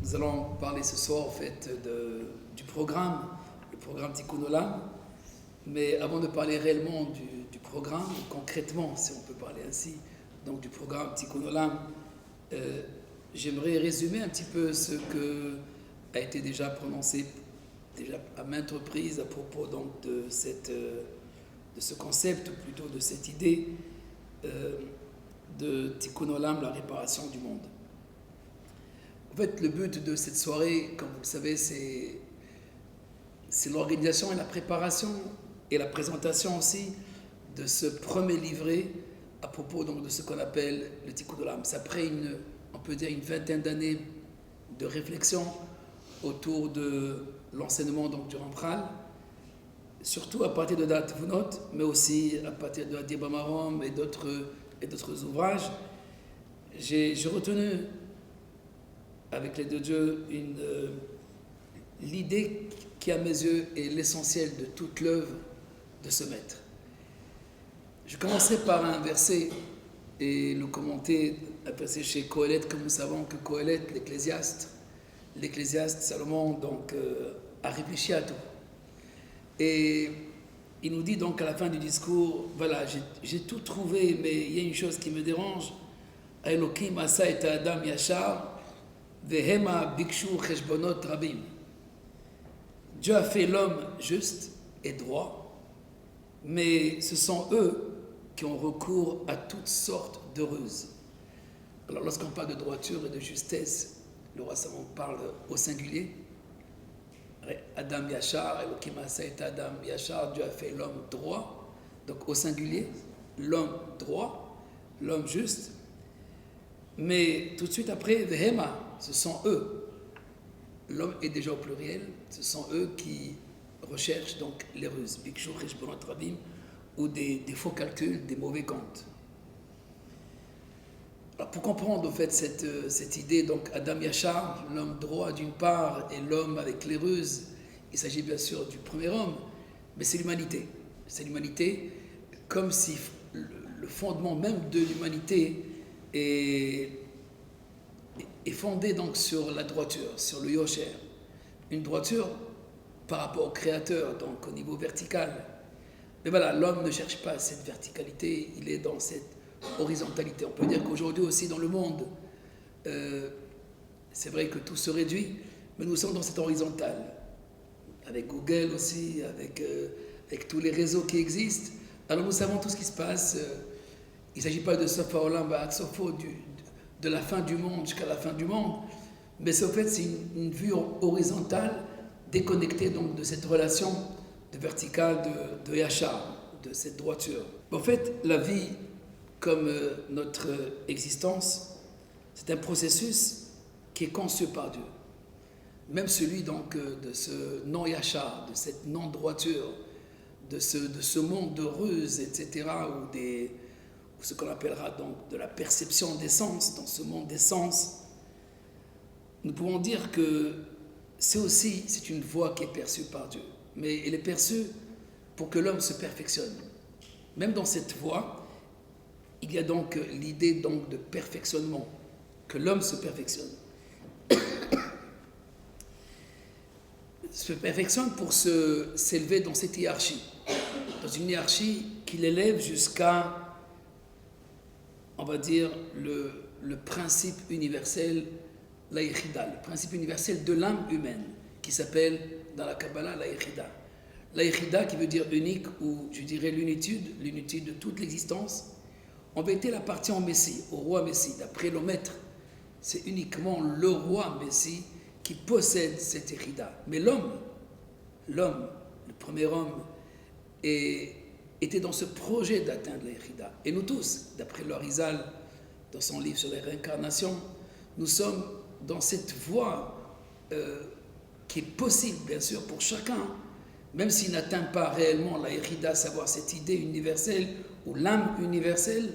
Nous allons parler ce soir en fait du programme, le programme Tikkun Olam. Mais avant de parler réellement du programme, concrètement, si on peut parler ainsi, donc du programme Tikkun Olam, j'aimerais résumer un petit peu ce que a été déjà prononcé déjà à maintes reprises à propos donc de ce concept, ou plutôt de cette idée de Tikkun Olam, la réparation du monde. En fait, le but de cette soirée, comme vous le savez, c'est l'organisation et la préparation et la présentation aussi de ce premier livret à propos donc, de ce qu'on appelle le Tikkun Olam. C'est après on peut dire une vingtaine d'années de réflexion autour de l'enseignement donc, du Ramchal, surtout à partir de Da'at Vunot, mais aussi à partir de Adi Bamarom et d'autres ouvrages. J'ai retenu avec l'aide de Dieu l'idée qui à mes yeux est l'essentiel de toute l'œuvre de ce maître. Je commencerai par un verset et le commenter, un verset chez Qoheleth, comme nous savons que Qoheleth, l'Ecclésiaste Salomon donc, a réfléchi à tout. Et il nous dit donc à la fin du discours, voilà, j'ai tout trouvé, mais il y a une chose qui me dérange. Elokim asa et Adam yashar, vehema bikshu cheshbonot rabim. Dieu a fait l'homme juste et droit, mais ce sont eux qui ont recours à toutes sortes de ruses. Alors lorsqu'on parle de droiture et de justesse, le roi Salomon parle au singulier. Adam Yachar, Elokim asa et Adam Yachar, Dieu a fait l'homme droit, donc au singulier, l'homme droit, l'homme juste. Mais tout de suite après, Vehema, ce sont eux. L'homme est déjà au pluriel, ce sont eux qui recherchent donc les ruses, Bikshu, Cheshbonot Rabim, ou des faux calculs, des mauvais comptes. Alors pour comprendre en fait cette idée, donc Adam Yachar, l'homme droit d'une part, et l'homme avec les ruses, il s'agit bien sûr du premier homme, mais c'est l'humanité. C'est l'humanité, comme si le fondement même de l'humanité est fondé donc sur la droiture, sur le yosher. Une droiture par rapport au créateur, donc au niveau vertical. Mais voilà, l'homme ne cherche pas cette verticalité, il est dans cette horizontalité. On peut dire qu'aujourd'hui aussi dans le monde, c'est vrai que tout se réduit, mais nous sommes dans cette horizontale. Avec Google aussi, avec tous les réseaux qui existent. Alors nous savons tout ce qui se passe. Il ne s'agit pas de Sofa Olam Sofo, de la fin du monde jusqu'à la fin du monde, mais c'est, en fait, c'est une vue horizontale, déconnectée donc de cette relation de verticale, de Yachar, de cette droiture. En fait, la vie, comme notre existence, c'est un processus qui est conçu par Dieu. Même celui donc de ce non-Yachar, de cette non-droiture, de ce monde de ruses, etc., ou ce qu'on appellera donc de la perception des sens, dans ce monde des sens, nous pouvons dire que c'est une voie qui est perçue par Dieu, mais elle est perçue pour que l'homme se perfectionne. Même dans cette voie, il y a donc l'idée donc de perfectionnement, que l'homme se perfectionne. Se perfectionne pour s'élever dans cette hiérarchie, dans une hiérarchie qui l'élève jusqu'à, on va dire, le principe universel, la Yechida, le principe universel de l'âme humaine, qui s'appelle dans la Kabbalah la Yechida. La Yechida qui veut dire unique, ou je dirais l'unitude de toute l'existence, en vérité elle appartient au Messie, au roi Messie. D'après le maître, c'est uniquement le roi Messie qui possède cette Yechida. Mais l'homme, le premier homme, était dans ce projet d'atteindre la Yechida. Et nous tous, d'après l'Arizal, dans son livre sur les réincarnations, nous sommes dans cette voie qui est possible, bien sûr, pour chacun, même s'il n'atteint pas réellement la Yechida, savoir cette idée universelle ou l'âme universelle,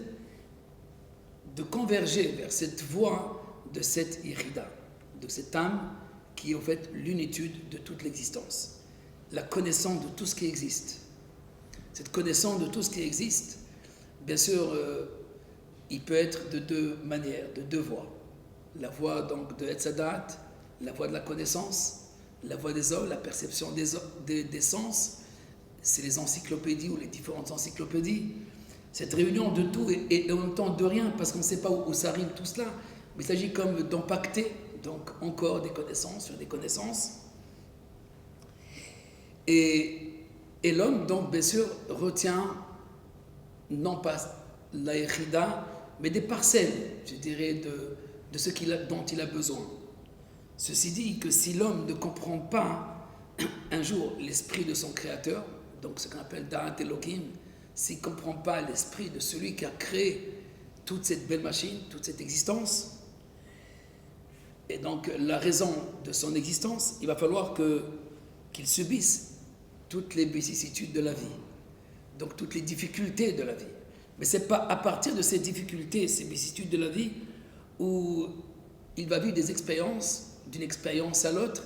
de converger vers cette voie de cette Yechida, de cette âme qui est en fait l'unitude de toute l'existence, la connaissance de tout ce qui existe. Cette connaissance de tout ce qui existe, bien sûr, il peut être de deux manières, de deux voies. La voie donc de Etzadat la voie de la connaissance, la voie des hommes, la perception des sens, c'est les encyclopédies ou les différentes encyclopédies. Cette réunion de tout et en même temps de rien, parce qu'on ne sait pas où ça arrive tout cela, mais il s'agit comme d'empacter, donc encore des connaissances sur des connaissances. Et l'homme, donc, bien sûr, retient non pas la Yechida, mais des parcelles, je dirais, de ce dont il a besoin. Ceci dit que si l'homme ne comprend pas un jour l'esprit de son créateur, donc ce qu'on appelle Da'at Elohim, s'il ne comprend pas l'esprit de celui qui a créé toute cette belle machine, toute cette existence, et donc la raison de son existence, il va falloir qu'il subisse toutes les vicissitudes de la vie, donc toutes les difficultés de la vie. Mais ce n'est pas à partir de ces difficultés, ces vicissitudes de la vie, où il va vivre des expériences, d'une expérience à l'autre,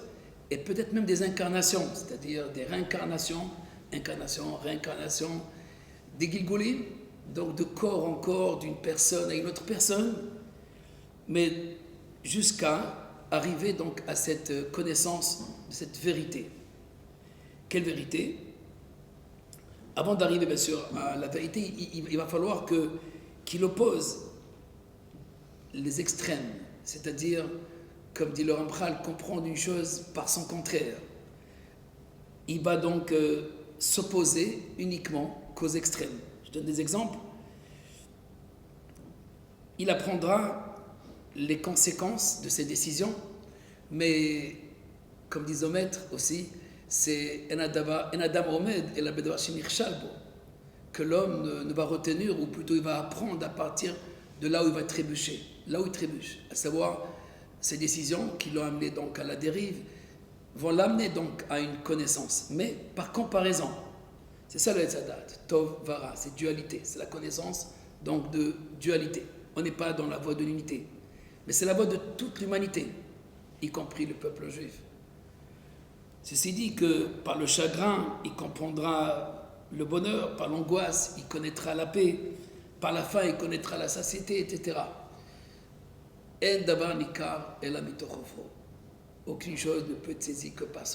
et peut-être même des incarnations, c'est-à-dire des réincarnations, réincarnations, des gilgulim, donc de corps en corps, d'une personne à une autre personne, mais jusqu'à arriver donc à cette connaissance de cette vérité. Quelle vérité? Avant d'arriver bien sûr à la vérité, il va falloir qu'il oppose les extrêmes, c'est-à-dire, comme dit le Ramchal, comprendre une chose par son contraire. Il va donc s'opposer uniquement qu'aux extrêmes. Je donne des exemples. Il apprendra les conséquences de ses décisions, mais comme disent nos maîtres aussi, c'est Enadam Omed et la que l'homme ne va retenir, ou plutôt il va apprendre à partir de là où il va trébucher, là où il trébuche, à savoir ces décisions qui l'ont amené donc à la dérive, vont l'amener donc à une connaissance, mais par comparaison. C'est ça le Etzadat, Tov, Vara, c'est dualité, c'est la connaissance donc de dualité. On n'est pas dans la voie de l'unité, mais c'est la voie de toute l'humanité, y compris le peuple juif. Ceci dit que par le chagrin, il comprendra le bonheur, par l'angoisse, il connaîtra la paix, par la faim, il connaîtra la satiété, etc. En davar nikar el amitochofo. Aucune chose ne peut être saisie que par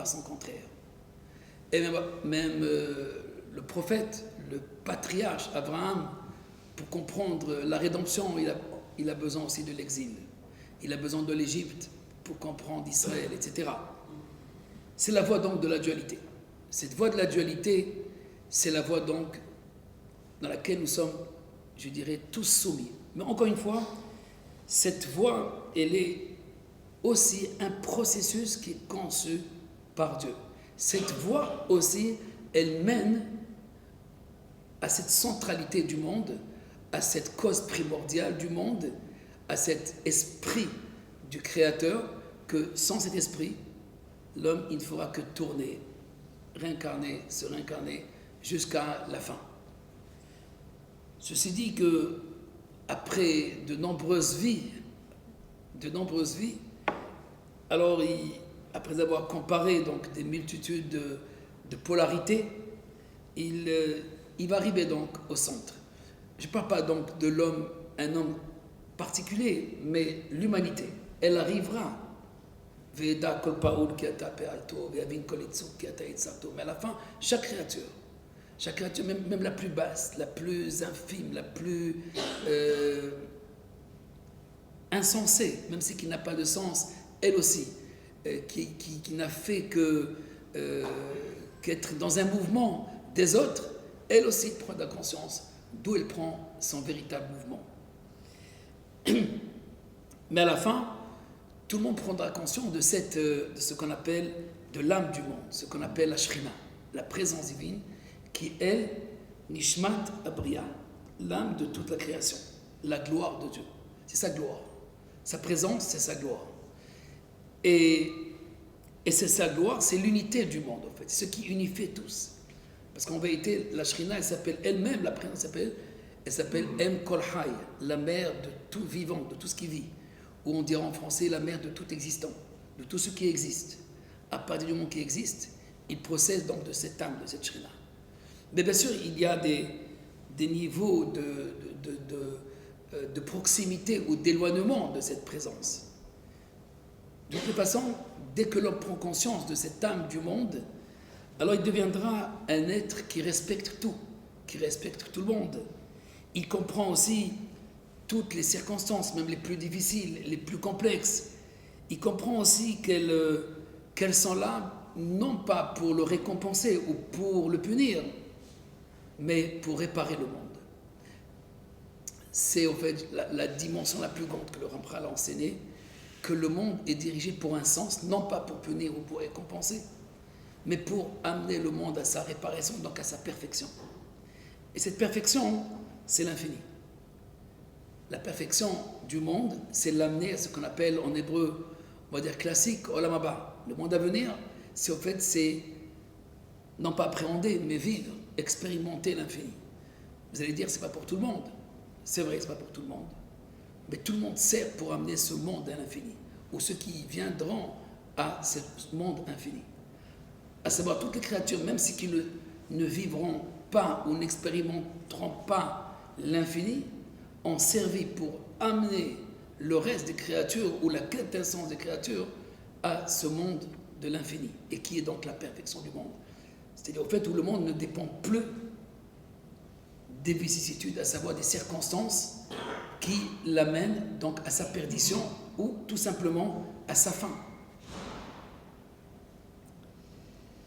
son contraire. Et même le prophète, le patriarche Abraham, pour comprendre la rédemption, il a besoin aussi de l'exil. Il a besoin de l'Égypte pour comprendre Israël, etc. C'est la voie donc de la dualité. Cette voie de la dualité, c'est la voie donc dans laquelle nous sommes, je dirais, tous soumis. Mais encore une fois, cette voie, elle est aussi un processus qui est conçu par Dieu. Cette voie aussi, elle mène à cette centralité du monde, à cette cause primordiale du monde, à cet esprit du Créateur, que sans cet esprit, l'homme, il ne fera que tourner, réincarner, se réincarner jusqu'à la fin. Ceci dit que après de nombreuses vies, alors après avoir comparé donc des multitudes de polarités, il va arriver donc au centre. Je ne parle pas donc de l'homme, un homme particulier, mais l'humanité. Elle arrivera. Mais à la fin, chaque créature, même la plus basse, la plus infime, la plus insensée, même si qui n'a pas de sens, elle aussi, qui n'a fait qu'être dans un mouvement des autres, elle aussi prend de la conscience d'où elle prend son véritable mouvement. Mais à la fin, tout le monde prendra conscience de ce qu'on appelle de l'âme du monde, ce qu'on appelle la Shrina, la présence divine, qui est Nishmat Abriya, l'âme de toute la création, la gloire de Dieu. C'est sa gloire. Sa présence, c'est sa gloire. Et c'est sa gloire, c'est l'unité du monde, en fait, ce qui unifie tous. Parce qu'en vérité, la Shrina, elle s'appelle elle-même, la présence elle s'appelle Em Kol Hay, la mère de tout vivant, de tout ce qui vit. Ou on dirait en français la mère de tout existant, de tout ce qui existe. À partir du moment qui existe, il procède donc de cette âme, de cette Shrina. Mais bien sûr, il y a des niveaux de proximité ou d'éloignement de cette présence. De toute façon, dès que l'homme prend conscience de cette âme du monde, alors il deviendra un être qui respecte tout, qui respecte tout le monde. Il comprend aussi toutes les circonstances, même les plus difficiles, les plus complexes. Il comprend aussi qu'elles sont là, non pas pour le récompenser ou pour le punir, mais pour réparer le monde. C'est en fait la dimension la plus grande que le Ramchal a enseignée, que le monde est dirigé pour un sens, non pas pour punir ou pour récompenser, mais pour amener le monde à sa réparation, donc à sa perfection. Et cette perfection, c'est l'infini. La perfection du monde, c'est l'amener à ce qu'on appelle en hébreu, on va dire classique, Olam Haba. Le monde à venir, c'est non pas appréhender, mais vivre, expérimenter l'infini. Vous allez dire, c'est pas pour tout le monde. C'est vrai, c'est pas pour tout le monde. Mais tout le monde sert pour amener ce monde à l'infini, ou ceux qui viendront à ce monde infini. À savoir, toutes les créatures, même si qu'ils ne vivront pas ou n'expérimenteront pas l'infini, ont servi pour amener le reste des créatures ou la quintessence des créatures à ce monde de l'infini, et qui est donc la perfection du monde. C'est-à-dire au fait où le monde ne dépend plus des vicissitudes, à savoir des circonstances qui l'amènent donc à sa perdition ou tout simplement à sa fin.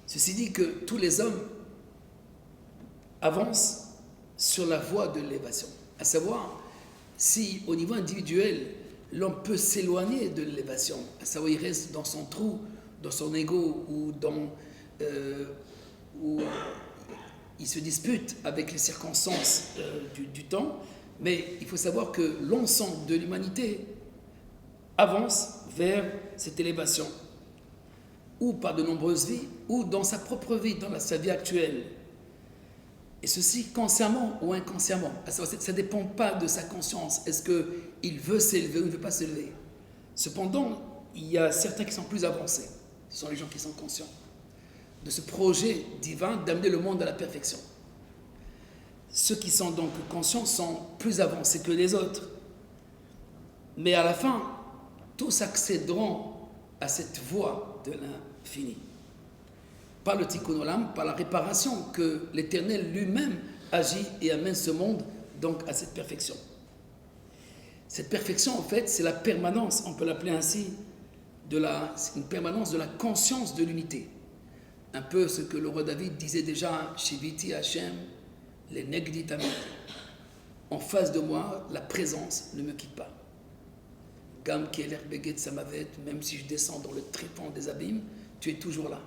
Ceci dit que tous les hommes avancent sur la voie de l'élévation, à savoir si au niveau individuel l'homme peut s'éloigner de l'élévation, à savoir il reste dans son trou, dans son ego où il se dispute avec les circonstances du temps, mais il faut savoir que l'ensemble de l'humanité avance vers cette élévation, ou par de nombreuses vies, ou dans sa propre vie, dans sa vie actuelle. Et ceci consciemment ou inconsciemment. Ça ne dépend pas de sa conscience. Est-ce qu'il veut s'élever ou il ne veut pas s'élever? Cependant, il y a certains qui sont plus avancés. Ce sont les gens qui sont conscients de ce projet divin d'amener le monde à la perfection. Ceux qui sont donc conscients sont plus avancés que les autres. Mais à la fin, tous accéderont à cette voie de l'infini. Par le Tikkun Olam, par la réparation que l'Éternel lui-même agit et amène ce monde donc à cette perfection. Cette perfection, en fait, c'est la permanence, on peut l'appeler ainsi, c'est une permanence de la conscience de l'unité. Un peu ce que le roi David disait déjà, Shiviti Hashem, les Negdi Tamid. En face de moi, la présence ne me quitte pas. Gam Keler Beget Samavet, même si je descends dans le tréfonds des abîmes, tu es toujours là.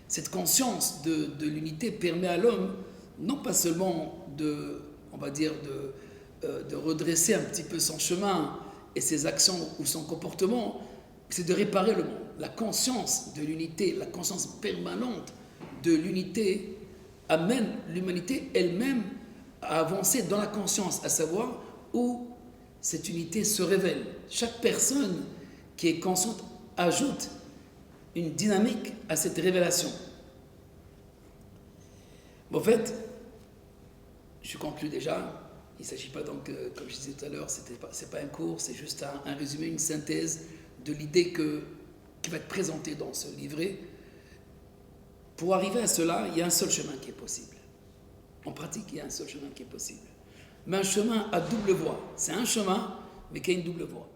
Cette conscience de l'unité permet à l'homme, non pas seulement de redresser un petit peu son chemin et ses actions ou son comportement, c'est de réparer le monde. La conscience de l'unité, la conscience permanente de l'unité amène l'humanité elle-même à avancer dans la conscience, à savoir où cette unité se révèle. Chaque personne qui est consciente ajoute une dynamique à cette révélation. En fait, je conclue déjà. Il ne s'agit pas donc, comme je disais tout à l'heure, ce n'est pas un cours, c'est juste un résumé, une synthèse de l'idée qui va être présentée dans ce livret. Pour arriver à cela, il y a un seul chemin qui est possible. En pratique, il y a un seul chemin qui est possible. Mais un chemin à double voie. C'est un chemin, mais qui a une double voie.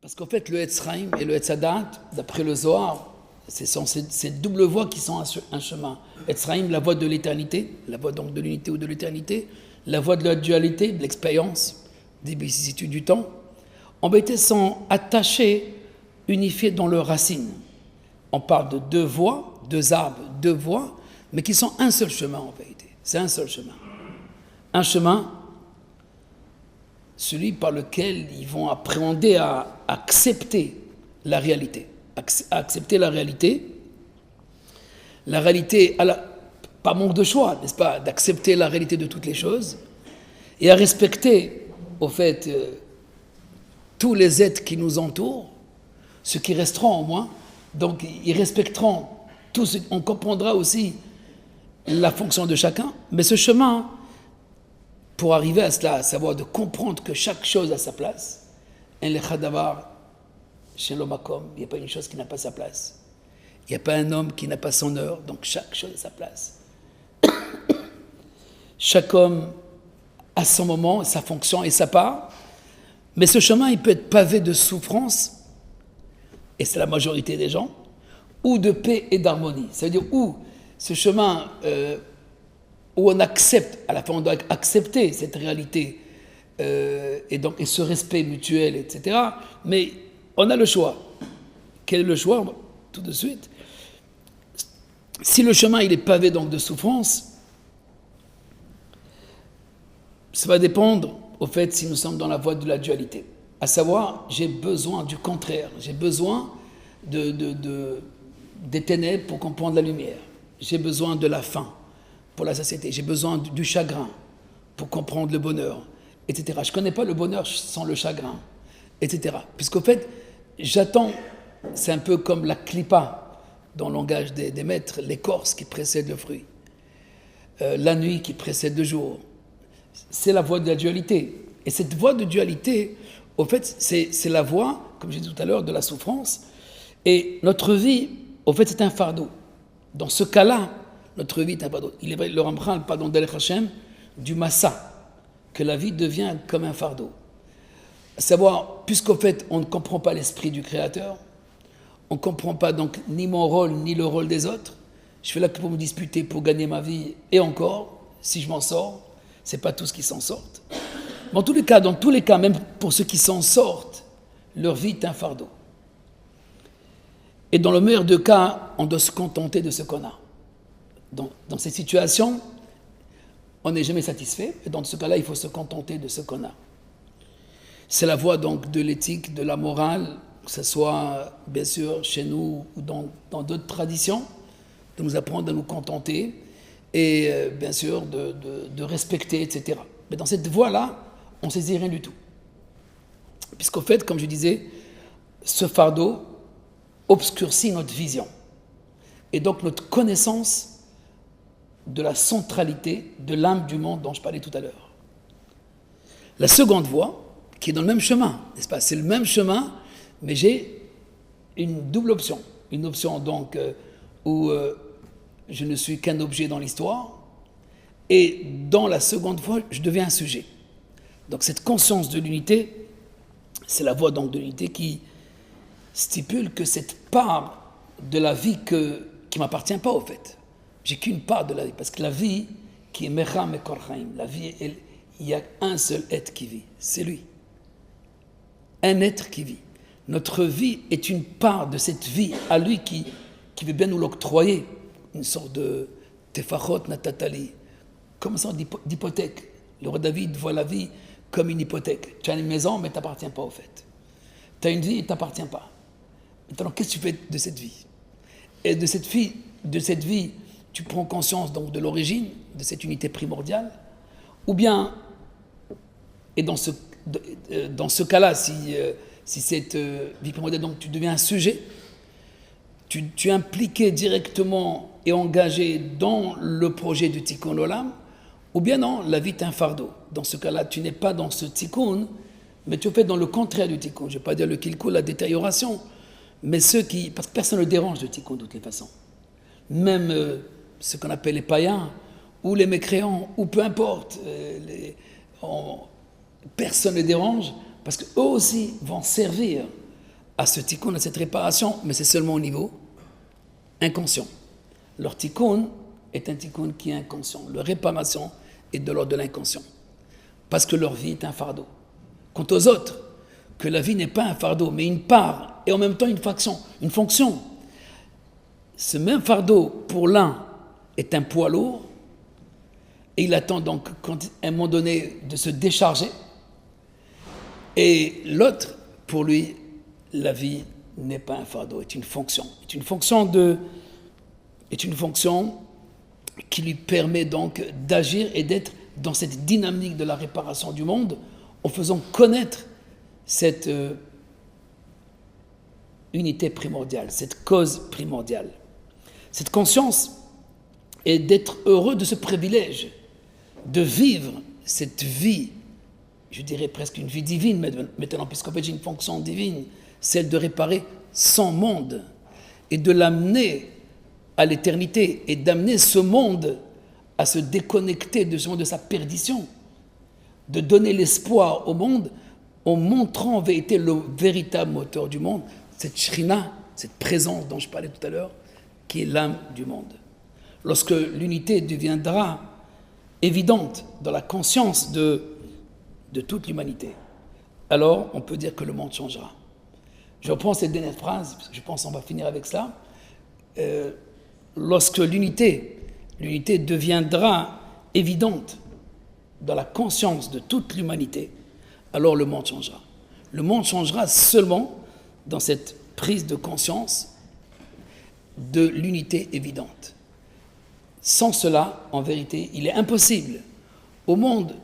Parce qu'en fait, le Etzraïm et le Etzadat, d'après le Zohar, ce sont ces doubles voies qui sont un chemin. Etzraïm, la voie de l'éternité, la voie donc de l'unité ou de l'éternité, la voie de la dualité, de l'expérience, des vicissitudes du temps. En vérité, sont attachés, unifiés dans leurs racines. On parle de deux voies, deux arbres, deux voies, mais qui sont un seul chemin en vérité. C'est un seul chemin. Un chemin, celui par lequel ils vont appréhender à accepter la réalité. À accepter la réalité par manque de choix, n'est-ce pas, d'accepter la réalité de toutes les choses et à respecter, au fait, tous les êtres qui nous entourent, ceux qui resteront au moins, donc ils respecteront tous, on comprendra aussi la fonction de chacun, mais ce chemin, pour arriver à cela, à savoir de comprendre que chaque chose a sa place, en lechadavar, chez l'homakom, il n'y a pas une chose qui n'a pas sa place. Il n'y a pas un homme qui n'a pas son heure, donc chaque chose a sa place. Chaque homme a son moment, sa fonction et sa part, mais ce chemin, il peut être pavé de souffrance, et c'est la majorité des gens, ou de paix et d'harmonie. Ça veut dire où ce chemin, où on accepte, à la fin on doit accepter cette réalité, et ce respect mutuel, etc. Mais on a le choix. Quel est le choix? Tout de suite. Si le chemin il est pavé donc de souffrance, ça va dépendre au fait si nous sommes dans la voie de la dualité. À savoir, j'ai besoin du contraire, j'ai besoin des ténèbres pour comprendre la lumière, j'ai besoin de la faim pour la satiété, j'ai besoin du chagrin pour comprendre le bonheur, etc. Je ne connais pas le bonheur sans le chagrin, etc. Puisqu'au fait, j'attends, c'est un peu comme la clipa, dans le langage des maîtres, l'écorce qui précède le fruit, la nuit qui précède le jour. C'est la voie de la dualité. Et cette voie de dualité, au fait, c'est la voie, comme j'ai dit tout à l'heure, de la souffrance. Et notre vie, au fait, c'est un fardeau. Dans ce cas-là, notre vie est un fardeau. Il est vrai, le Rambam parle dans Derech Hashem du massa, que la vie devient comme un fardeau. À savoir, puisqu'au fait, on ne comprend pas l'esprit du Créateur, on ne comprend pas donc ni mon rôle, ni le rôle des autres, je fais là que pour me disputer, pour gagner ma vie, et encore, si je m'en sors, ce n'est pas tous qui s'en sortent. Mais dans tous les cas, même pour ceux qui s'en sortent, leur vie est un fardeau. Et dans le meilleur des cas, on doit se contenter de ce qu'on a. Dans ces situations, on n'est jamais satisfait, et dans ce cas-là, il faut se contenter de ce qu'on a. C'est la voie donc de l'éthique, de la morale, que ce soit bien sûr chez nous ou dans d'autres traditions, de nous apprendre à nous contenter et bien sûr de respecter, etc. Mais dans cette voie-là, on ne saisit rien du tout. Puisqu'au fait, comme je disais, ce fardeau obscurcit notre vision et donc notre connaissance de la centralité de l'âme du monde dont je parlais tout à l'heure. La seconde voie, qui est dans le même chemin, n'est-ce pas? C'est le même chemin, mais j'ai une double option. Une option donc où je ne suis qu'un objet dans l'histoire, et dans la seconde voie, je deviens un sujet. Donc cette conscience de l'unité, c'est la voie donc de l'unité qui stipule que cette part de la vie qui ne m'appartient pas au fait. J'ai qu'une part de la vie, parce que la vie qui est Mecham et Korchaim, la vie, il y a un seul être qui vit, c'est lui. Un être qui vit. Notre vie est une part de cette vie à lui qui veut bien nous l'octroyer, une sorte de tefachot natatali, comme une sorte d'hypothèque. Le roi David voit la vie comme une hypothèque. Tu as une maison, mais tu n'appartiens pas au fait. Tu as une vie, et tu n'appartiens pas. Maintenant, qu'est-ce que tu fais de cette vie? Et de cette vie, tu prends conscience donc de l'origine, de cette unité primordiale, ou bien, et dans ce cas-là, si cette vie primordiale, donc tu deviens un sujet, tu es impliqué directement et engagé dans le projet du Tikkun Olam, ou bien non, la vie est un fardeau. Dans ce cas-là, tu n'es pas dans ce Tikkun, mais tu es fait dans le contraire du Tikkun. Je ne vais pas dire le Kilkul, la détérioration, mais parce que personne ne dérange le Tikkun de toutes les façons. Même ce qu'on appelle les païens, ou les mécréants, ou peu importe, personne ne dérange, parce qu'eux aussi vont servir à ce tikkun, à cette réparation, mais c'est seulement au niveau inconscient. Leur tikkun est un tikkun qui est inconscient. Leur réparation est de l'ordre de l'inconscient, parce que leur vie est un fardeau. Quant aux autres, que la vie n'est pas un fardeau, mais une part, et en même temps une fonction. Ce même fardeau, pour l'un, est un poids lourd, et il attend donc, à un moment donné, de se décharger. Et l'autre, pour lui, la vie n'est pas un fardeau, est une fonction. Est une fonction qui lui permet donc d'agir et d'être dans cette dynamique de la réparation du monde en faisant connaître cette unité primordiale, cette cause primordiale. Cette conscience est d'être heureux de ce privilège, de vivre cette vie, je dirais presque une vie divine maintenant, puisqu'en fait j'ai une fonction divine, celle de réparer son monde et de l'amener à l'éternité et d'amener ce monde à se déconnecter de sa perdition, de donner l'espoir au monde en montrant en vérité le véritable moteur du monde, cette shrina, cette présence dont je parlais tout à l'heure, qui est l'âme du monde. Lorsque l'unité deviendra évidente dans la conscience de toute l'humanité, alors on peut dire que le monde changera. Je reprends cette dernière phrase, parce que je pense qu'on va finir avec cela. Lorsque l'unité deviendra évidente dans la conscience de toute l'humanité, alors le monde changera. Le monde changera seulement dans cette prise de conscience de l'unité évidente. Sans cela, en vérité, il est impossible au monde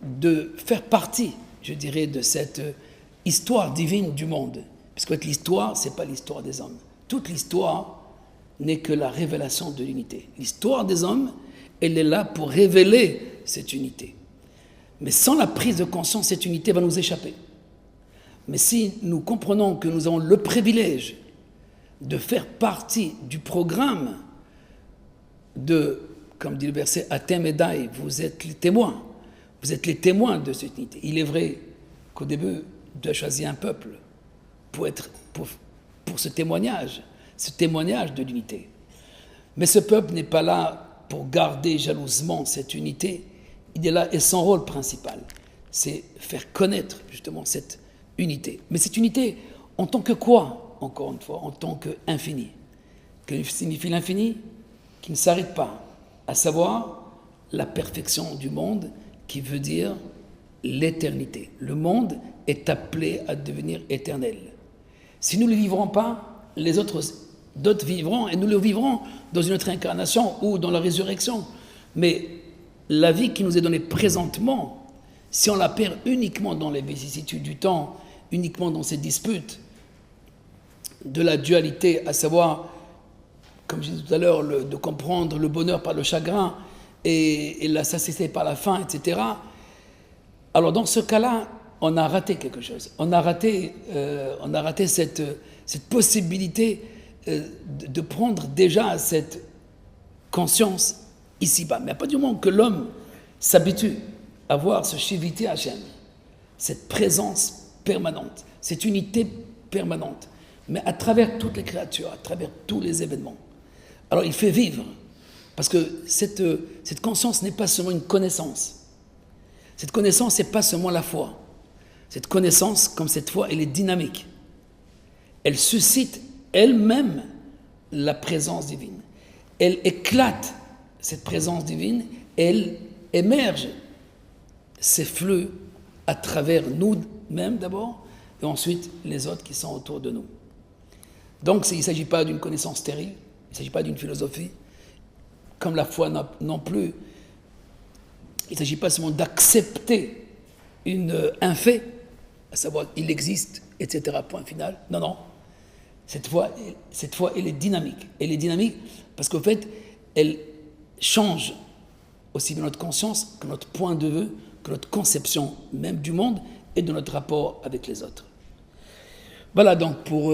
de faire partie, je dirais, de cette histoire divine du monde. Parce que l'histoire, ce n'est pas l'histoire des hommes. Toute l'histoire n'est que la révélation de l'unité. L'histoire des hommes, elle est là pour révéler cette unité. Mais sans la prise de conscience, cette unité va nous échapper. Mais si nous comprenons que nous avons le privilège de faire partie du programme de, comme dit le verset, Atem Edai, vous êtes les témoins. Vous êtes les témoins de cette unité. Il est vrai qu'au début, Dieu a choisi un peuple pour ce témoignage de l'unité. Mais ce peuple n'est pas là pour garder jalousement cette unité. Il est là et son rôle principal, c'est faire connaître justement cette unité. Mais cette unité, en tant que quoi, encore une fois, en tant qu'infini. Que signifie l'infini? Qui ne s'arrête pas, à savoir la perfection du monde, qui veut dire l'éternité. Le monde est appelé à devenir éternel. Si nous ne le vivrons pas, d'autres vivront, et nous le vivrons dans une autre incarnation ou dans la résurrection. Mais la vie qui nous est donnée présentement, si on la perd uniquement dans les vicissitudes du temps, uniquement dans ces disputes de la dualité, à savoir, comme je disais tout à l'heure, de comprendre le bonheur par le chagrin et la satiété par la faim, etc. Alors dans ce cas-là, on a raté quelque chose. On a raté cette possibilité de prendre déjà cette conscience ici-bas. Mais à partir du moment que l'homme s'habitue à voir ce Shiviti Hashem, cette présence permanente, cette unité permanente, mais à travers toutes les créatures, à travers tous les événements, alors il fait vivre. Parce que cette conscience n'est pas seulement une connaissance. Cette connaissance n'est pas seulement la foi. Cette connaissance, comme cette foi, elle est dynamique. Elle suscite elle-même la présence divine. Elle éclate cette présence divine, elle émerge ces flux à travers nous-mêmes d'abord, et ensuite les autres qui sont autour de nous. Donc il ne s'agit pas d'une connaissance stérile, il ne s'agit pas d'une philosophie, comme la foi non plus. Il ne s'agit pas seulement d'accepter un fait, à savoir il existe, etc., point final. Non, non. Cette foi, elle est dynamique. Elle est dynamique parce qu'au fait, elle change aussi bien notre conscience que notre point de vue, que notre conception même du monde et de notre rapport avec les autres. Voilà donc pour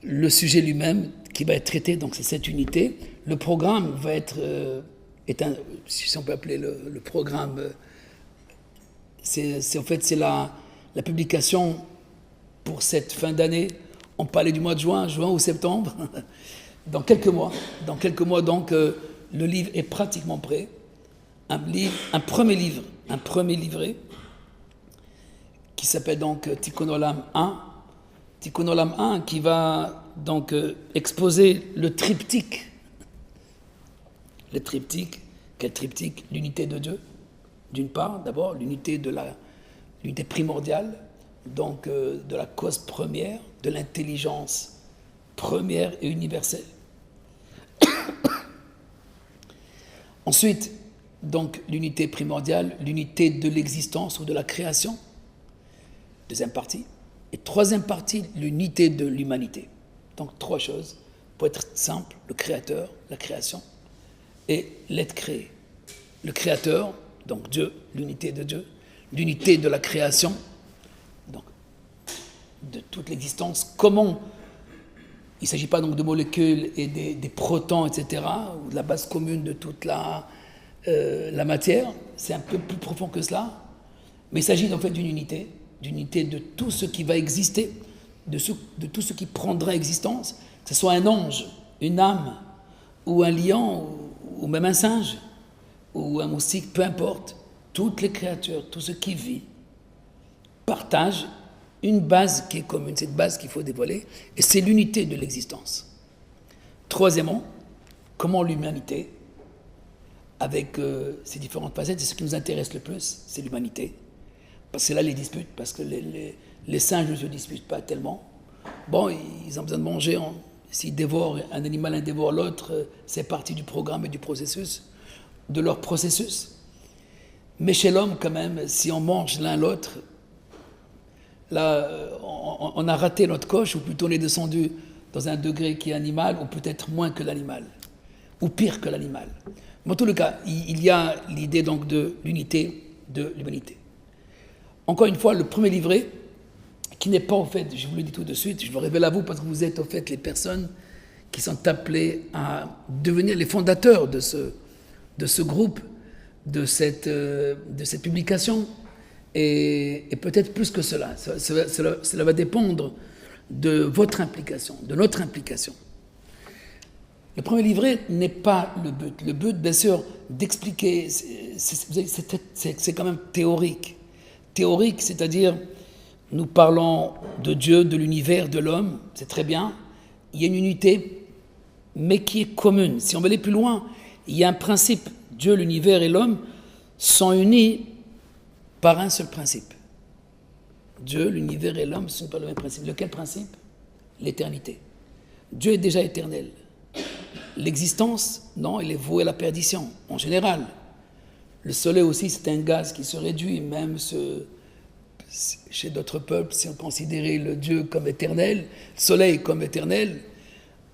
le sujet lui-même qui va être traité, donc c'est cette unité. Le programme va être, si on peut appeler le programme, c'est la publication pour cette fin d'année. On parlait du mois de juin ou septembre, dans quelques mois. Donc, le livre est pratiquement prêt. Un premier livret, qui s'appelle donc Tikkun Olam 1. Tikkun Olam 1 qui va donc exposer le triptyque. Le triptyque, quel triptyque? L'unité de Dieu, d'une part, d'abord, l'unité primordiale, donc de la cause première, de l'intelligence première et universelle. Ensuite, donc, l'unité primordiale, l'unité de l'existence ou de la création, deuxième partie. Et troisième partie, l'unité de l'humanité. Donc, trois choses, pour être simple, le créateur, la création, et l'être créé. Le créateur, donc Dieu, l'unité de Dieu, l'unité de la création, donc de toute l'existence. Comment? Il ne s'agit pas donc de molécules et des protons, etc., ou de la base commune de toute la matière. C'est un peu plus profond que cela. Mais il s'agit en fait d'une unité de tout ce qui va exister, de tout ce qui prendra existence, que ce soit un ange, une âme, ou un lion, ou même un singe, ou un moustique, peu importe. Toutes les créatures, tout ce qui vit, partagent une base qui est commune, cette base qu'il faut dévoiler, et c'est l'unité de l'existence. Troisièmement, comment l'humanité, avec ses différentes facettes, c'est ce qui nous intéresse le plus, c'est l'humanité. Parce que c'est là les disputes, parce que les singes ne se disputent pas tellement. Bon, ils ont besoin de manger, s'ils dévorent, un animal dévore l'autre, c'est partie du programme et du processus, de leur processus. Mais chez l'homme, quand même, si on mange l'un l'autre, là, on a raté notre coche, ou plutôt on est descendu dans un degré qui est animal, ou peut-être moins que l'animal, ou pire que l'animal. Mais en tout cas, il y a l'idée donc de l'unité de l'humanité. Encore une fois, le premier livret, qui n'est pas au fait, je vous le dis tout de suite, je le révèle à vous parce que vous êtes au fait les personnes qui sont appelées à devenir les fondateurs de ce groupe, de cette publication, et peut-être plus que cela. Cela va dépendre de votre implication, de notre implication. Le premier livret n'est pas le but. Le but, bien sûr, d'expliquer, c'est quand même théorique. Théorique, c'est-à-dire, nous parlons de Dieu, de l'univers, de l'homme, c'est très bien. Il y a une unité, mais qui est commune. Si on veut aller plus loin, il y a un principe. Dieu, l'univers et l'homme sont unis par un seul principe. Dieu, l'univers et l'homme sont par le même principe. Lequel principe? L'éternité. Dieu est déjà éternel. L'existence, non, elle est vouée à la perdition, en général. Le soleil aussi, c'est un gaz qui se réduit, même chez d'autres peuples, si on considérait le Dieu comme éternel, le soleil comme éternel.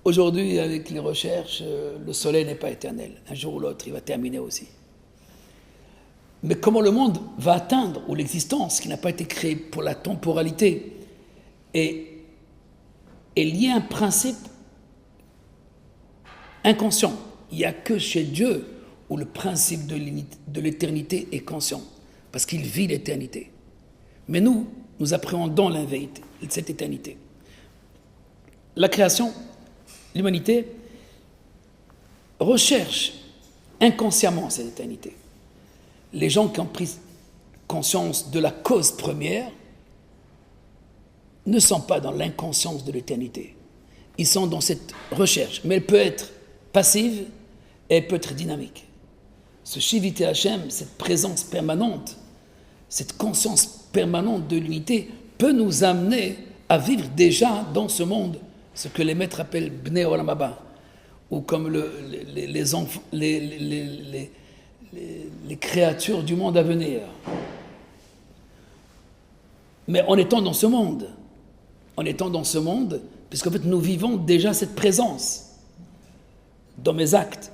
Aujourd'hui, avec les recherches, le soleil n'est pas éternel. Un jour ou l'autre, il va terminer aussi. Mais comment le monde va atteindre, ou l'existence, qui n'a pas été créée pour la temporalité, est liée à un principe inconscient. Il n'y a que chez Dieu où le principe de l'éternité est conscient, parce qu'il vit l'éternité. Mais nous appréhendons l'invérité, cette éternité. La création, l'humanité, recherche inconsciemment cette éternité. Les gens qui ont pris conscience de la cause première ne sont pas dans l'inconscience de l'éternité. Ils sont dans cette recherche, mais elle peut être passive et elle peut être dynamique. Ce Shivite Hashem, cette présence permanente, cette conscience permanente de l'unité peut nous amener à vivre déjà dans ce monde, ce que les maîtres appellent Bnei Olam Haba, ou comme les créatures du monde à venir. Mais en étant dans ce monde, puisqu'en fait nous vivons déjà cette présence dans mes actes,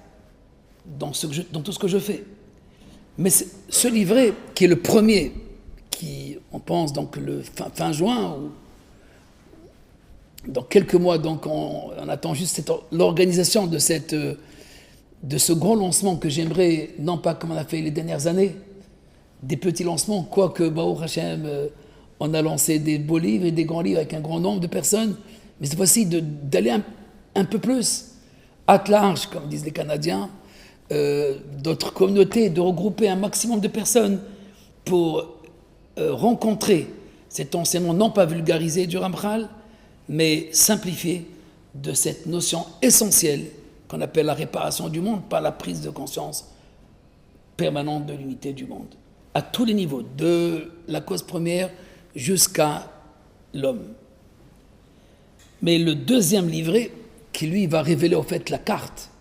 dans tout ce que je fais. Mais ce livret, qui est le premier, qui, on pense donc le fin juin, ou dans quelques mois, donc on attend juste l'organisation de ce grand lancement que j'aimerais, non pas comme on a fait les dernières années, des petits lancements, quoique, Baruch Hashem, on a lancé des beaux livres et des grands livres avec un grand nombre de personnes, mais cette fois-ci d'aller un peu plus at large, comme disent les Canadiens, d'autres communautés, de regrouper un maximum de personnes pour rencontrer cet enseignement non pas vulgarisé du Ramchal, mais simplifié de cette notion essentielle qu'on appelle la réparation du monde par la prise de conscience permanente de l'unité du monde, à tous les niveaux, de la cause première jusqu'à l'homme. Mais le deuxième livret, qui lui va révéler au fait la carte,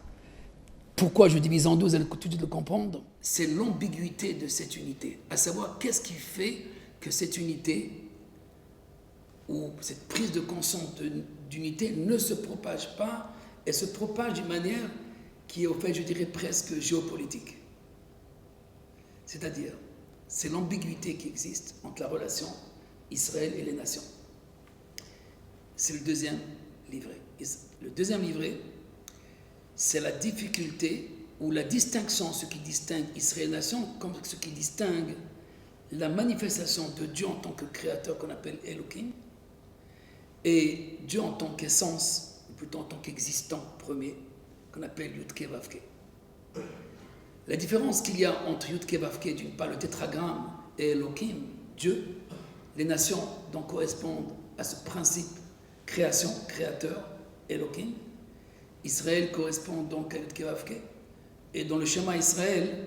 pourquoi je divise en deux, vous allez tout de suite le comprendre, c'est l'ambiguïté de cette unité, à savoir qu'est-ce qui fait que cette unité ou cette prise de conscience d'unité ne se propage pas, elle se propage d'une manière qui est au fait, je dirais, presque géopolitique. C'est-à-dire, c'est l'ambiguïté qui existe entre la relation Israël et les nations. c'est le deuxième livret. Le deuxième livret, c'est la difficulté ou la distinction, ce qui distingue Israël-Nation, comme ce qui distingue la manifestation de Dieu en tant que créateur qu'on appelle Elohim, et Dieu en tant qu'essence, ou plutôt en tant qu'existant premier, qu'on appelle Yud-Ke Vav-Ke. La différence qu'il y a entre Yud-Ke Vav-Ke, d'une part le tétragramme, et Elohim, Dieu, les nations donc correspondent à ce principe création, créateur, Elohim. Israël correspond donc à Yud-Ke Vav-Ke. Et dans le schéma Israël,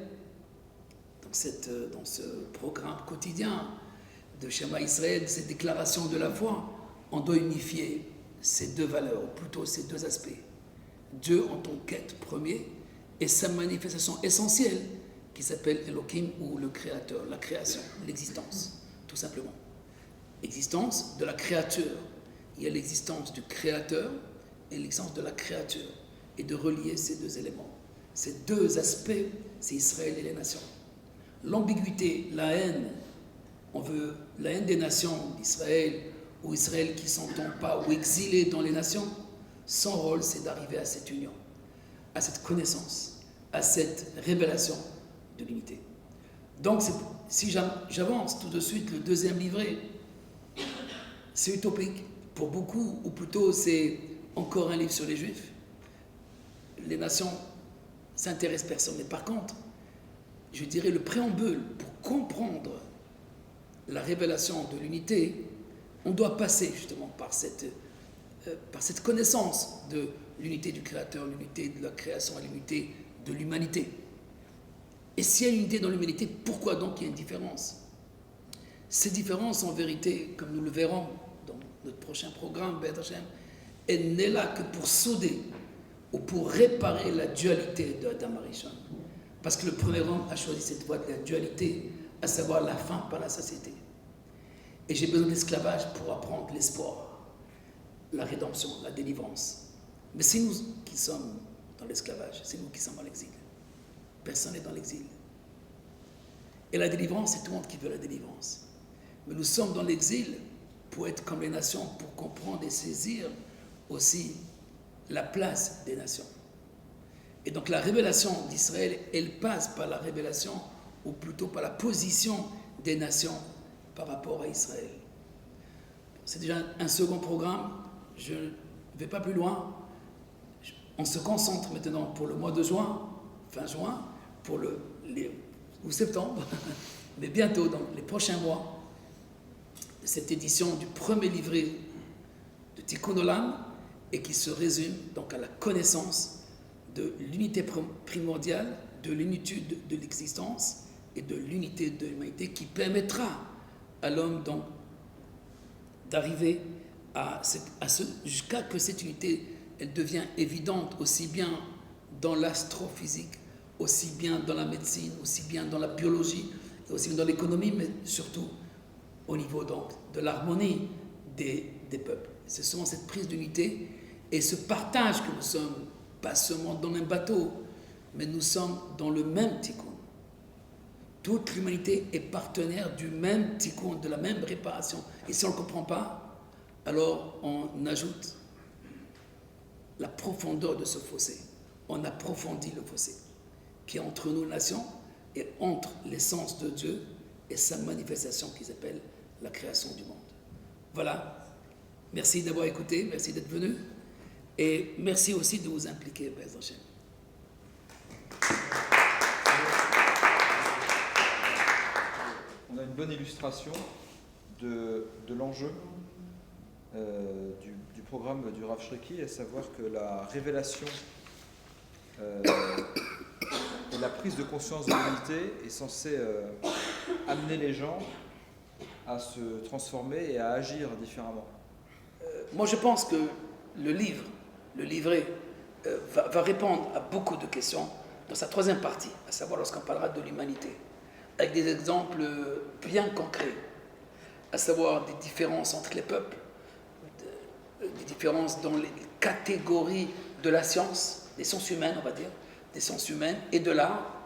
dans ce programme quotidien de schéma Israël, cette déclaration de la foi, on doit unifier ces deux valeurs, ou plutôt ces deux aspects. Dieu en tant qu'être premier et sa manifestation essentielle qui s'appelle Elohim ou le créateur, la création, l'existence, tout simplement. Existence de la créature. Il y a l'existence du créateur et l'existence de la créature. Et de relier ces deux éléments. Ces deux aspects, c'est Israël et les nations. L'ambiguïté, la haine, on veut la haine des nations d'Israël, ou Israël qui ne s'entend pas, ou exilé dans les nations, son rôle c'est d'arriver à cette union, à cette connaissance, à cette révélation de l'unité. Donc si j'avance tout de suite, le deuxième livret, c'est utopique pour beaucoup, ou plutôt c'est encore un livre sur les Juifs. Les nations s'intéressent personne, mais par contre, je dirais le préambule pour comprendre la révélation de l'unité, on doit passer justement par cette connaissance de l'unité du Créateur, l'unité de la création et l'unité de l'humanité. Et s'il y a une unité dans l'humanité, pourquoi donc il y a une différence? Ces différences, en vérité, comme nous le verrons dans notre prochain programme, B'ezrat Hashem, elle n'est là que pour souder ou pour réparer la dualité de Adam Arishon. Parce que le premier homme a choisi cette voie de la dualité, à savoir la faim par la satiété. Et j'ai besoin de l'esclavage pour apprendre l'espoir, la rédemption, la délivrance. Mais c'est nous qui sommes dans l'esclavage, c'est nous qui sommes dans l'exil. Personne n'est dans l'exil. Et la délivrance, c'est tout le monde qui veut la délivrance. Mais nous sommes dans l'exil pour être comme les nations, pour comprendre et saisir aussi la place des nations. Et donc la révélation d'Israël, elle passe par la révélation, ou plutôt par la position des nations par rapport à Israël. C'est déjà un second programme, je ne vais pas plus loin. On se concentre maintenant pour le mois de juin, fin juin, ou septembre, mais bientôt, dans les prochains mois, cette édition du premier livret de Tikkun Olam, et qui se résume donc à la connaissance de l'unité primordiale, de l'unitude de l'existence et de l'unité de l'humanité qui permettra à l'homme donc d'arriver jusqu'à que cette unité elle devient évidente aussi bien dans l'astrophysique, aussi bien dans la médecine, aussi bien dans la biologie, aussi bien dans l'économie, mais surtout au niveau donc de l'harmonie des peuples. C'est souvent cette prise d'unité et ce partage que nous sommes, pas seulement dans le même bateau, mais nous sommes dans le même tikkun. Toute l'humanité est partenaire du même tikkun, de la même réparation. Et si on ne le comprend pas, alors on ajoute la profondeur de ce fossé. On approfondit le fossé qui est entre nos nations et entre l'essence de Dieu et sa manifestation qui s'appelle la création du monde. Voilà. Merci d'avoir écouté, merci d'être venu. Et merci aussi de vous impliquer, B'ezrat Hashem. On a une bonne illustration de l'enjeu du programme du Rav Shreki, à savoir que la révélation et la prise de conscience de l'unité est censée amener les gens à se transformer et à agir différemment. Moi, je pense que le livret, va répondre à beaucoup de questions dans sa troisième partie, à savoir lorsqu'on parlera de l'humanité, avec des exemples bien concrets, à savoir des différences entre les peuples, des différences dans les catégories de la science, des sciences humaines, on va dire, des sciences humaines et de l'art,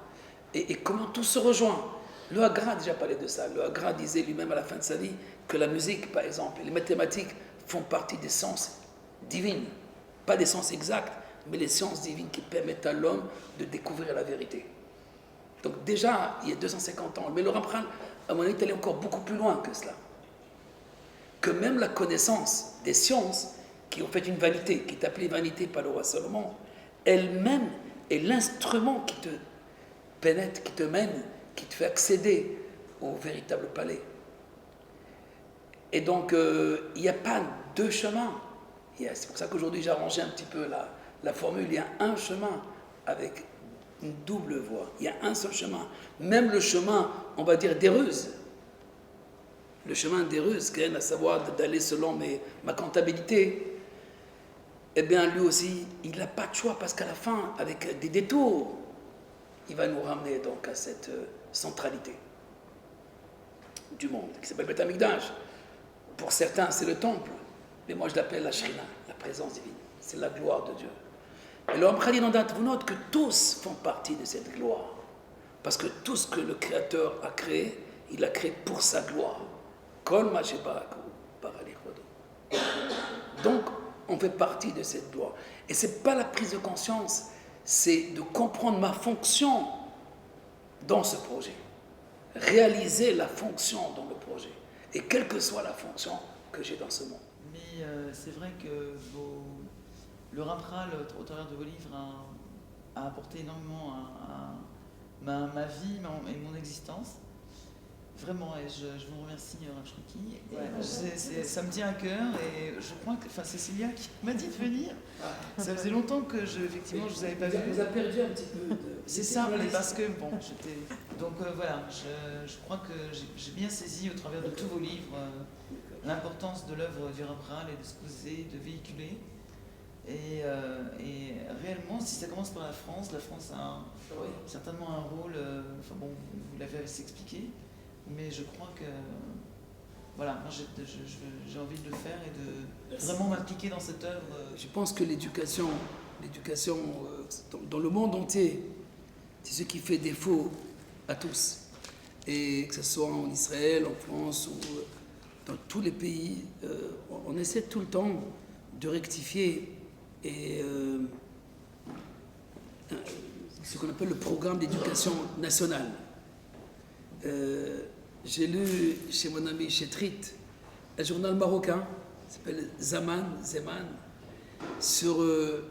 et comment tout se rejoint. Le Hagra a déjà parlé de ça. Le Hagra disait lui-même à la fin de sa vie que la musique, par exemple, et les mathématiques font partie des sciences divines. Pas des sciences exactes, mais les sciences divines qui permettent à l'homme de découvrir la vérité. Donc déjà, il y a 250 ans, mais le Ramchal, à mon avis, est allé encore beaucoup plus loin que cela. Que même la connaissance des sciences, qui ont fait une vanité, qui est appelée vanité par le roi Salomon, elle-même est l'instrument qui te pénètre, qui te mène, qui te fait accéder au véritable palais. Et donc, il n'y a pas deux chemins. C'est pour ça qu'aujourd'hui, j'ai arrangé un petit peu la formule. Il y a un chemin avec une double voie. Il y a un seul chemin. Même le chemin, on va dire, d'Héreuse. Le chemin d'Héreuse, à savoir d'aller selon ma comptabilité, eh bien, lui aussi, il n'a pas de choix parce qu'à la fin, avec des détours, il va nous ramener donc à cette centralité du monde, qui s'appelle Beth Amikdash. Pour certains, c'est le temple, mais moi je l'appelle la Shrina, la présence divine. C'est la gloire de Dieu. Et le Ramchal vous note que tous font partie de cette gloire. Parce que tout ce que le Créateur a créé, il a créé pour sa gloire. Kol ma shebaraku paralichodo. Donc, on fait partie de cette gloire. Et ce n'est pas la prise de conscience, c'est de comprendre ma fonction dans ce projet. Réaliser la fonction dans le projet. Et quelle que soit la fonction que j'ai dans ce monde. Mais c'est vrai que le Ramchal, au travers de vos livres, a apporté énormément à ma vie et mon existence. Vraiment, et je vous remercie, Rav Shruki. Ça me tient à cœur et je crois que, c'est Cécilia qui m'a dit de venir. Ça faisait longtemps que effectivement, je ne vous avais pas vu. Vous avez perdu un petit peu. C'est ça, mais parce que, j'étais... Donc voilà, je crois que j'ai bien saisi au travers de tous vos livres l'importance de l'œuvre du Ramchal et de ce que vous essayez de véhiculer. Et réellement, si ça commence par la France a certainement un rôle, vous l'avez assez expliqué, mais je crois que, voilà, moi j'ai envie de le faire et de vraiment m'impliquer dans cette œuvre. Je pense que l'éducation dans le monde entier, c'est ce qui fait défaut à tous. Et que ce soit en Israël, en France ou dans tous les pays, on essaie tout le temps de rectifier et ce qu'on appelle le programme d'éducation nationale. J'ai lu chez mon ami Chetrit un journal marocain qui s'appelle Zeman, sur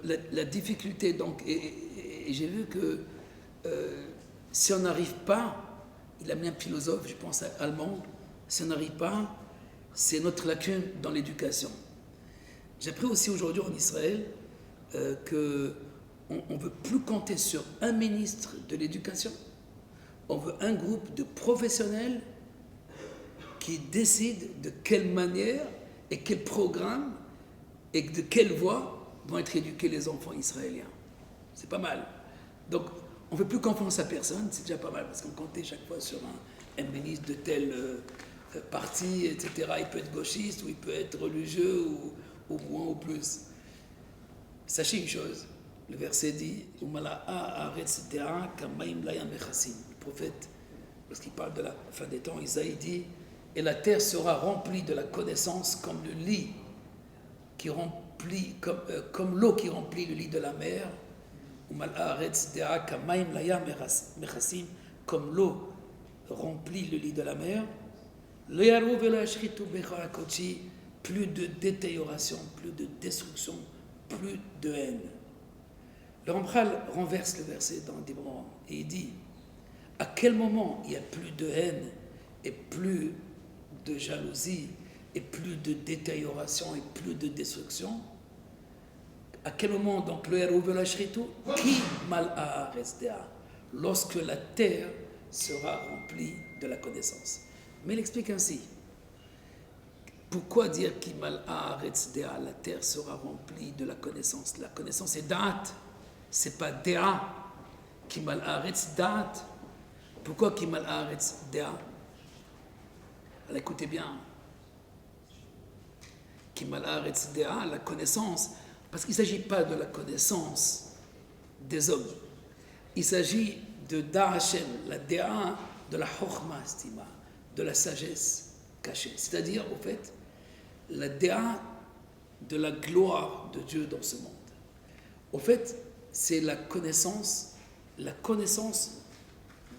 la difficulté. Donc, et j'ai vu que si on n'arrive pas, il a mis un philosophe, je pense allemand, si on n'arrive pas, c'est notre lacune dans l'éducation. J'ai appris aussi aujourd'hui en Israël qu'on ne veut plus compter sur un ministre de l'éducation. On veut un groupe de professionnels qui décident de quelle manière et quel programme et de quelle voie vont être éduqués les enfants israéliens. C'est pas mal. Donc, on ne fait plus confiance à personne, c'est déjà pas mal, parce qu'on comptait chaque fois sur un ministre de tel parti, etc. Il peut être gauchiste, ou il peut être religieux, ou moins ou plus. Sachez une chose, le verset dit « Le prophète, lorsqu'il parle de la fin des temps, Isaïe dit « Et la terre sera remplie de la connaissance comme le lit qui remplit, comme l'eau qui remplit le lit de la mer, comme l'eau remplit le lit de la mer, plus de détérioration, plus de destruction, plus de haine. » Le Ramchal renverse le verset dans des moments et il dit à quel moment il y a plus de haine et plus de jalousie et plus de détérioration et plus de destruction? À quel moment donc le qui mal lorsque la terre sera remplie de la connaissance. Mais il explique ainsi. Pourquoi dire qui mal la terre sera remplie de la connaissance? La connaissance est da'at, c'est pas dea. Qui mal da'at. Pourquoi qui mal dea? Alors écoutez bien. Qui mal dea, la connaissance. Parce qu'il ne s'agit pas de la connaissance des hommes. Il s'agit de Da Hashem, la Déa, de la Chokhma Stima, de la sagesse cachée. C'est-à-dire, au fait, la Déa de la gloire de Dieu dans ce monde. Au fait, c'est la connaissance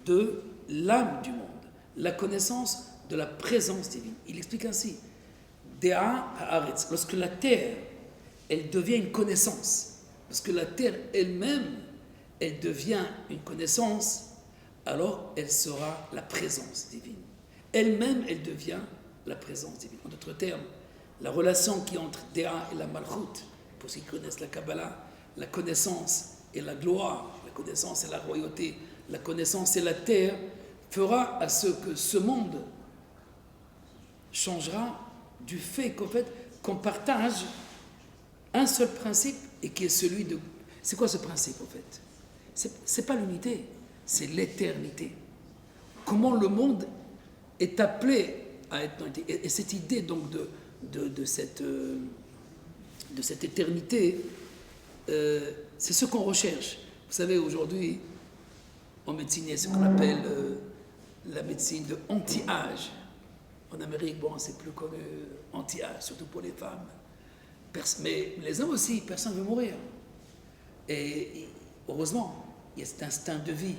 de l'âme du monde, la connaissance de la présence divine. Il explique ainsi, Dea haaretz, lorsque la terre, elle devient une connaissance, parce que la terre elle-même, elle devient une connaissance, alors elle sera la présence divine. Elle-même, elle devient la présence divine. En d'autres termes, la relation qui est entre Dea et la Malchut, pour ceux qui connaissent la Kabbalah, la connaissance et la gloire, la connaissance et la royauté, la connaissance et la terre, fera à ce que ce monde changera du fait qu'on partage un seul principe et qui est celui de... C'est quoi ce principe en fait? C'est pas l'unité, c'est l'éternité. Comment le monde est appelé à être dans l'unité. Et cette idée donc de cette éternité, c'est ce qu'on recherche. Vous savez, aujourd'hui, en médecine, il y a ce qu'on appelle la médecine de anti-âge. En Amérique, bon, c'est plus connu, anti-âge, surtout pour les femmes. Mais les hommes aussi, personne ne veut mourir. Et heureusement, il y a cet instinct de vie.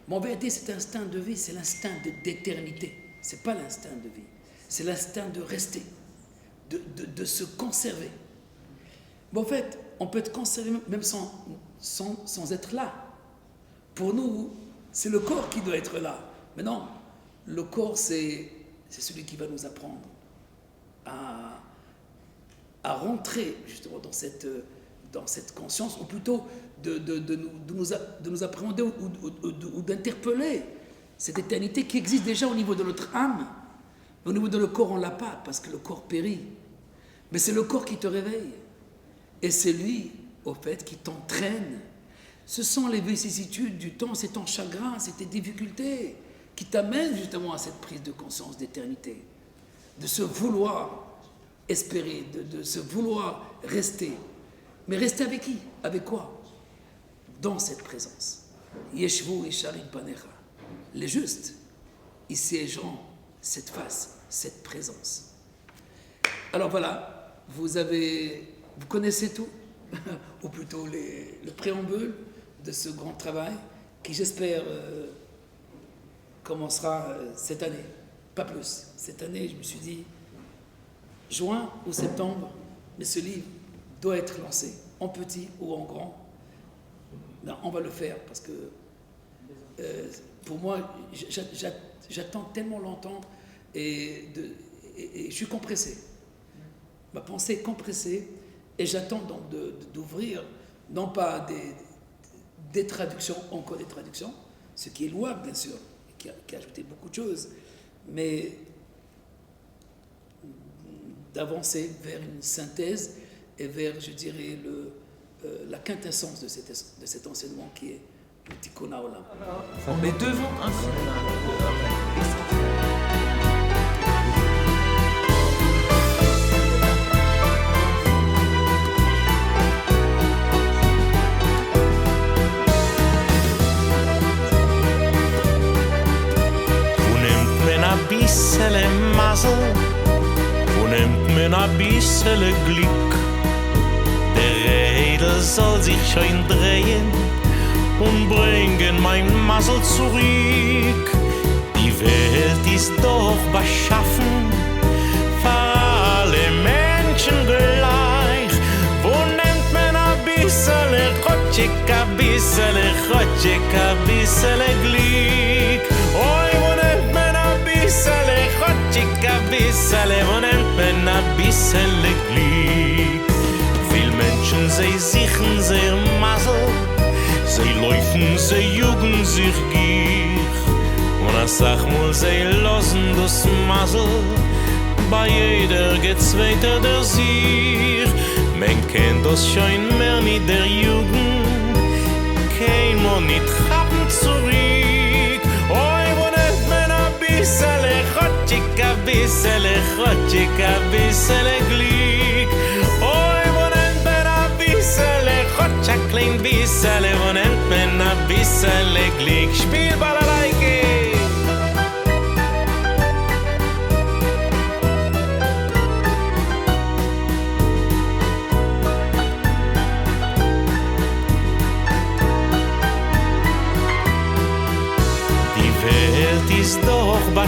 Mais en vérité, cet instinct de vie, c'est l'instinct d'éternité. Ce n'est pas l'instinct de vie. C'est l'instinct de rester, de se conserver. Mais en fait, on peut être conservé même sans être là. Pour nous, c'est le corps qui doit être là. Mais non, le corps, c'est celui qui va nous apprendre à rentrer justement dans cette conscience, ou plutôt de nous appréhender ou d'interpeller cette éternité qui existe déjà au niveau de notre âme. Au niveau de le corps, on ne l'a pas, parce que le corps périt. Mais c'est le corps qui te réveille. Et c'est lui, au fait, qui t'entraîne. Ce sont les vicissitudes du temps, c'est ton chagrin, c'est tes difficultés qui t'amènent justement à cette prise de conscience d'éternité, de se vouloir espérer, de se vouloir rester. Mais rester avec qui? Avec quoi? Dans cette présence. Yeshvu Isharim Panecha. Les justes, ils siégeront cette face, cette présence. Alors voilà, vous connaissez tout, ou plutôt le préambule de ce grand travail qui, j'espère, commencera cette année, pas plus. Cette année, je me suis dit, juin ou septembre, mais ce livre doit être lancé, en petit ou en grand. Ben, on va le faire parce que pour moi, j'attends tellement longtemps et je suis compressé. Ma pensée est compressée et j'attends donc d'ouvrir, non pas des traductions, encore des traductions, ce qui est louable bien sûr, qui a ajouté beaucoup de choses, mais d'avancer vers une synthèse et vers, je dirais, la quintessence de cet enseignement qui est le Tikkun Haolam. On est devant un bissele Masel und nimmt mir a bissele Glück. Der Räder soll sich schön drehen und bringen mein Masel zurück. Die Welt ist doch beschaffen für alle Menschen gleich. Wo nimmt man a bissele Chotschik, a bissele Glück? Oi, wo nimmt man a bissele Chotschik, a bissele, wo nimmt man a bissele Glück? Viel Menschen, sie sichern sehr Masel, sie laufen, sie jugen sich gier. Und a sag mal, sie losen das Masel, bei jeder geht's weiter der Sier. Man kennt das schon mehr mit der Jugend, kein Mann nicht haben zurück. Oi, wo nimmt man a bissele Chotschik, a bissele Glück? Oi, wo nimmt man a bissele Chotschak, klein bissele, wo nimmt man a bissele Glück? Spiel Balalaike!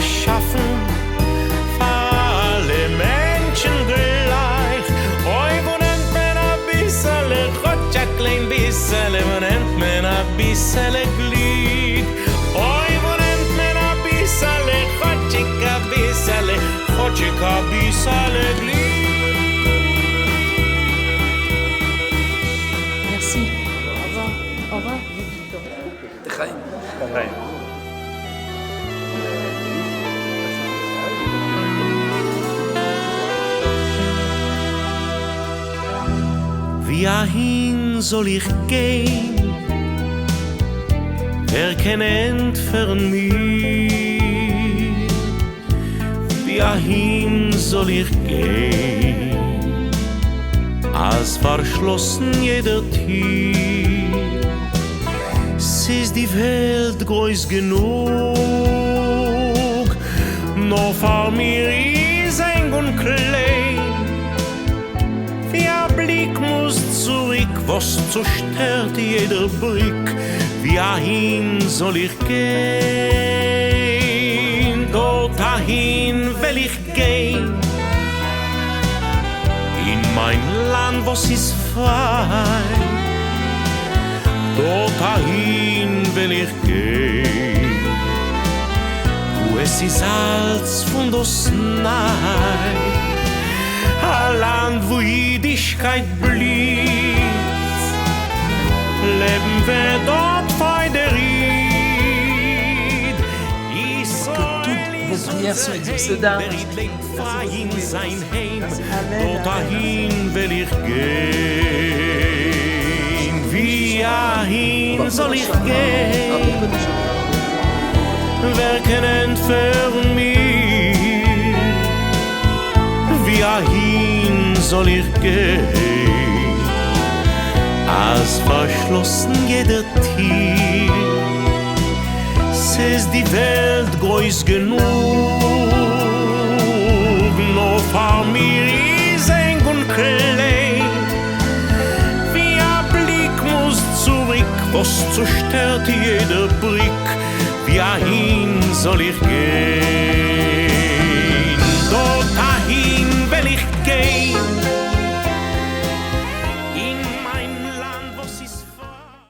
geschaffen, für alle Menschen gleich. Oi, wo nennt man a bissele Rotsch, a klein bissele, wo nennt man a bissele Glück. Oi, wo nennt man a bissele Rotsch, a bissele, Rotsch, a bissele Glück. Merci. Au revoir. Au revoir. לחיים. Wie hin soll ich gehen? Wer kann entfernen mich? Wie hin soll ich gehen? Als verschlossen jeder Tür. Es ist die Welt groß genug, nur vor mir ist eng und klein. Wie ein Blick muss zurück, was zerstört jeder Blick. Wie hin soll ich gehen? Dort dahin will ich gehen. In mein Land, was ist frei. Dort dahin will ich gehen. Wo es ist als von das Neid. Ein Land, wo Jüdischkeit blüht, leben wir dort bei der Ried. Vos prières sont exaucées. תודה. Der Ried lebt frei in sein Heim. Dort dahin will ich gehen. Wie hin soll ich gehen? Wer kann entfernen mich? Wie hin soll ich gehen? Als verschlossen jeder Tür. Es ist die Welt groß genug, nur vor mir ist eng und klein. Wie ein Blick muss zurück, was zerstört jeder Blick. Wie hin soll ich gehen?